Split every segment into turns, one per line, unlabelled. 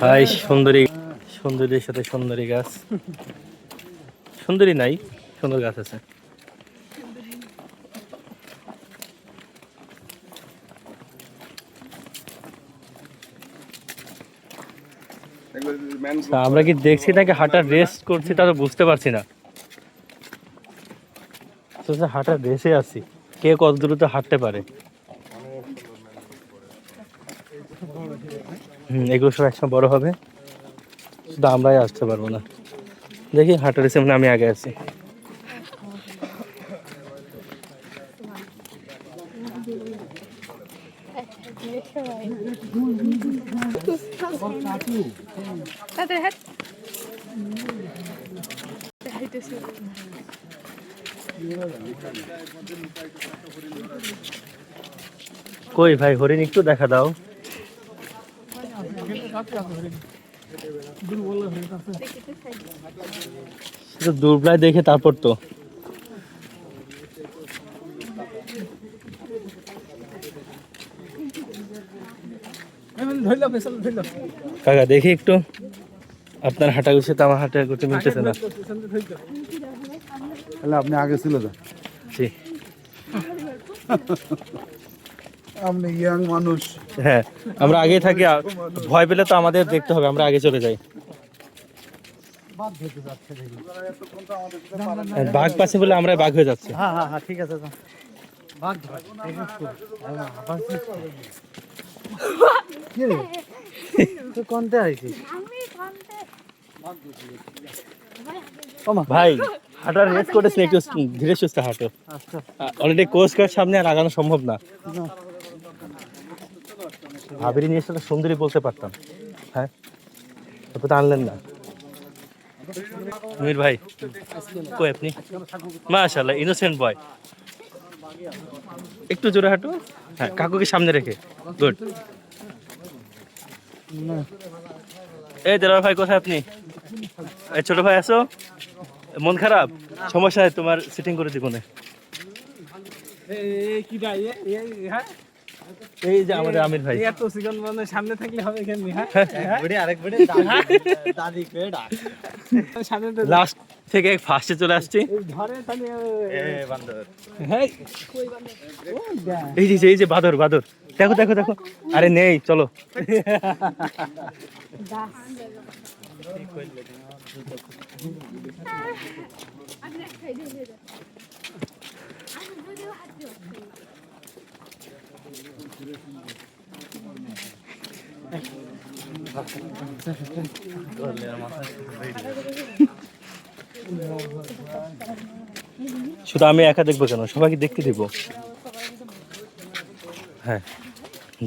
High সুন্দরী, সুন্দরীর সাথে সুন্দরী গাছ, সুন্দরী নাই, সুন্দর গাছ আছে। আমরা কি দেখছি নাকি হাঁটার রেস্ট করছি তা তো বুঝতে পারছি না। হাঁটার রেসে আছি, কে কত দ্রুত হাঁটতে পারে। এগুলো সব একসময় বড় হবে, শুধু আমরাই আসতে পারবো না। দেখি হাঁটার রেসে মানে আমি আগে আছি। কই ভাই হরিণ একটু দেখা দাও। দুর্বলায় দেখে তারপর তো কাকা দেখি একটু, আপনার হাঁটা গুছে তো আমার হাঁটা করতে মিলতেছে না।
তাহলে আপনি আগে ছিল না, আপনি ইয়াং মানুষ।
হ্যাঁ আমরা আগে থাকি, ভয় পেলে তো আমাদের দেখতে হবে, আমরা আগে চলে যাই। বাঘ পাশে বলে আমরা বাঘ হয়ে যাচ্ছে।
হ্যাঁ হ্যাঁ হ্যাঁ ঠিক আছে। বাঘ কোনতে আইছিস
ভাই? হাঁটার রেস করেছে, একটু ধীরে সুস্থে হাঁটো। অলরেডি কোস্ট গার্ড সামনে, আর আগানো সম্ভব না। ভাবিরি নিয়ে এসে সুন্দরী বলতে পারতাম। হ্যাঁ তারপর তো আনলেন না। মির ভাই কই আপনি? মাশাআল্লাহ ইনোসেন্ট বয়। একটু জোরে হাঁটো। হ্যাঁ কাকুকে সামনে রেখে, গুড। এই দেলার ভাই কোথায় আপনি? এই ছোট ভাই আসো। মন খারাপ? সমস্যা হয়, তোমার সিটিং করে দিব না। এই যে আমাদের আমির ভাই।
এত সিজন মানে সামনে থাকলে হবে কেন?
লাস্ট থেকে ফার্স্টে চলে আসছি। এই যে বাদর, বাদর দেখো দেখো দেখো। আরে নেই, চলো। শুধু আমি একা দেখবো কেন, সবাইকে দেখতে দিব। হ্যাঁ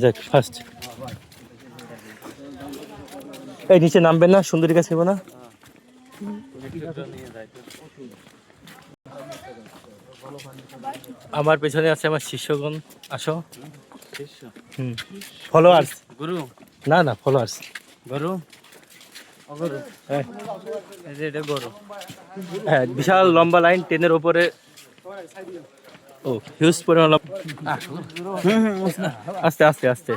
যাক ফার্স্ট। এই নিচে নামবেন না, সুন্দরী গাছ নেবো না। আমার পেছনে আছে আমার শিষ্যগণ, আসো। ফলোয়ার্স,
গুরু
না না ফলোয়ার্স।
গুরু
হ্যাঁ বিশাল লম্বা লাইন, ট্রেনের ওপরে। ও হিউজ পরিমাণ। আস্তে আস্তে আস্তে।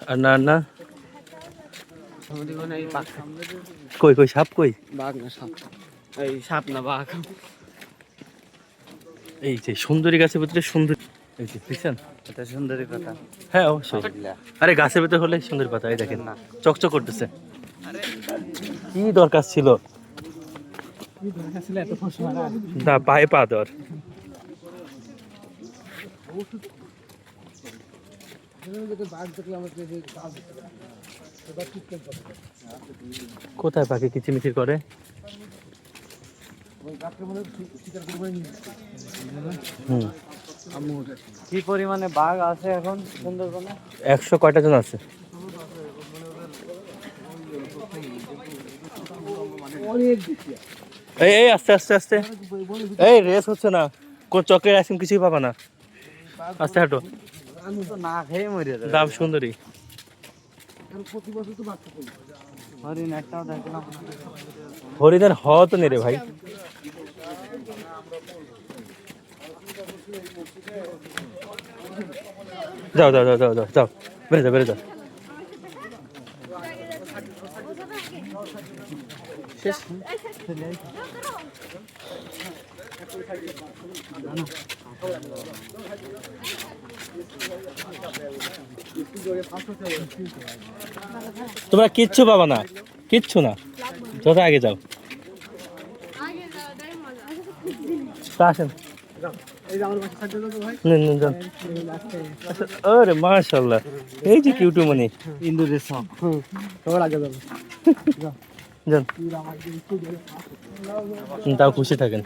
আর না না কই কই সাপ কই?
বাঘ না সাপ, এই সাপ না বাঘ।
এই যে সুন্দরী গাছের ভিতরে সুন্দর, এই যে দেখছেন
এটা সুন্দরী কথা।
হ্যাঁ অবশ্যই। আরে গাছের ভিতরে হলে সুন্দর পাতা, এই দেখেন না চকচক করতেছে। কি দরকার ছিল না পায়ে পা দেওয়ার? কোথায় পাখি কিচিমিচির করে?
কি পরিমাণে বাঘ আছে এখন সুন্দরবনে?
100 কয়টা জন আছে? এই এই আস্তে আস্তে আস্তে, এই রেস হচ্ছে না, কোন চকলেট আইসক্রিম কিছুই পাবা না। আস্তে হাঁটো।
না খেয়ে মরে যাবে।
দাম সুন্দরী।
হরিণ একটাও দেখলাম।
হরিণের হওয়া তো নেই রে ভাই। যাও যাও যাও যাও যাও যাও বেড়ে যাও বেড়ে যাও তোমরা কিচ্ছু পাবা না, কিচ্ছু না, যত আগে যাও। তা আসেন নেন, নেন, যান। আচ্ছা, আরে মাশাআল্লাহ, এই যে কিউটু মনি
ইন্দুরের সব
যান, তাও খুশি থাকেন।